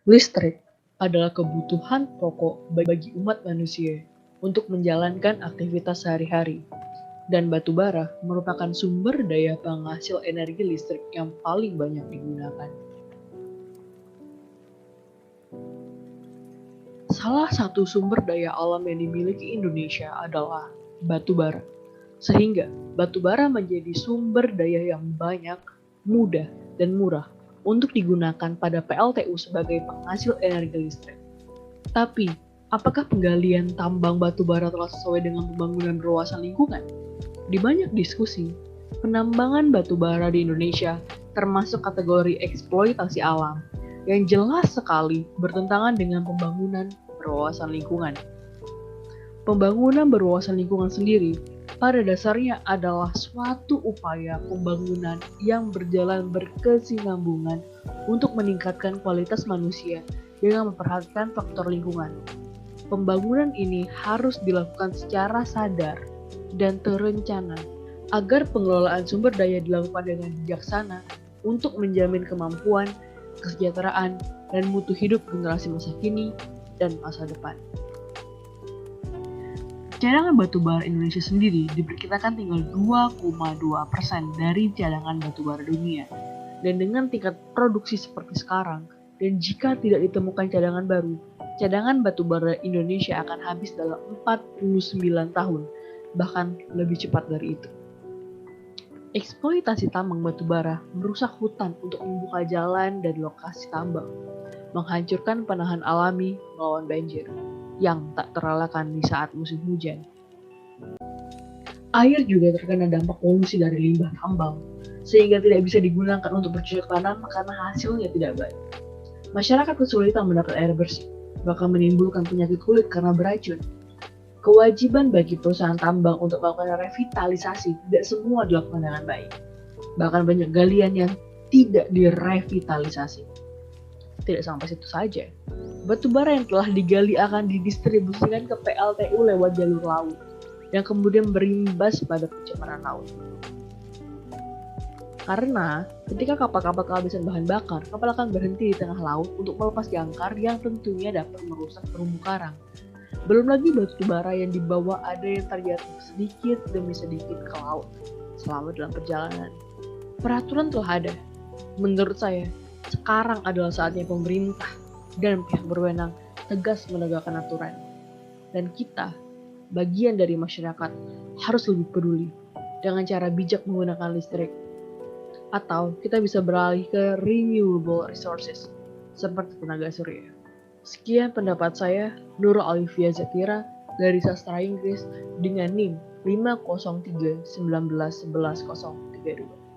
Listrik adalah kebutuhan pokok bagi umat manusia untuk menjalankan aktivitas sehari-hari, dan batu bara merupakan sumber daya penghasil energi listrik yang paling banyak digunakan. Salah satu sumber daya alam yang dimiliki Indonesia adalah batu bara, sehingga batu bara menjadi sumber daya yang banyak, mudah, dan murah untuk digunakan pada PLTU sebagai penghasil energi listrik. Tapi, apakah penggalian tambang batu bara telah sesuai dengan pembangunan berwawasan lingkungan? Di banyak diskusi, penambangan batu bara di Indonesia termasuk kategori eksploitasi alam yang jelas sekali bertentangan dengan pembangunan berwawasan lingkungan. Pembangunan berwawasan lingkungan sendiri pada dasarnya adalah suatu upaya pembangunan yang berjalan berkesinambungan untuk meningkatkan kualitas manusia dengan memperhatikan faktor lingkungan. Pembangunan ini harus dilakukan secara sadar dan terencana agar pengelolaan sumber daya dilakukan dengan bijaksana untuk menjamin kemampuan, kesejahteraan, dan mutu hidup generasi masa kini dan masa depan. Cadangan batubara Indonesia sendiri diperkirakan tinggal 2,2% dari cadangan batubara dunia. Dan dengan tingkat produksi seperti sekarang, dan jika tidak ditemukan cadangan baru, cadangan batubara Indonesia akan habis dalam 49 tahun, bahkan lebih cepat dari itu. Eksploitasi tambang batubara merusak hutan untuk membuka jalan dan lokasi tambang, menghancurkan penahan alami melawan banjir yang tak terelakkan di saat musim hujan. Air juga terkena dampak polusi dari limbah tambang, sehingga tidak bisa digunakan untuk bercocok tanam karena hasilnya tidak baik. Masyarakat kesulitan mendapat air bersih, bahkan menimbulkan penyakit kulit karena beracun. Kewajiban bagi perusahaan tambang untuk melakukan revitalisasi tidak semua dilakukan dengan baik. Bahkan banyak galian yang tidak direvitalisasi. Tidak sampai situ saja, batu bara yang telah digali akan didistribusikan ke PLTU lewat jalur laut, yang kemudian berimbas pada pencemaran laut. Karena ketika kapal-kapal kehabisan bahan bakar, kapal akan berhenti di tengah laut untuk melepas jangkar yang tentunya dapat merusak terumbu karang. Belum lagi batu bara yang dibawa ada yang terjatuh sedikit demi sedikit ke laut selama dalam perjalanan. Peraturan telah ada. Menurut saya, sekarang adalah saatnya pemerintah dan pihak berwenang tegas menegakkan aturan. Dan kita, bagian dari masyarakat, harus lebih peduli dengan cara bijak menggunakan listrik. Atau kita bisa beralih ke renewable resources, seperti tenaga surya. Sekian pendapat saya, Nurul Alifia Zakira, dari Sastra Inggris dengan NIM 503 19 11 032.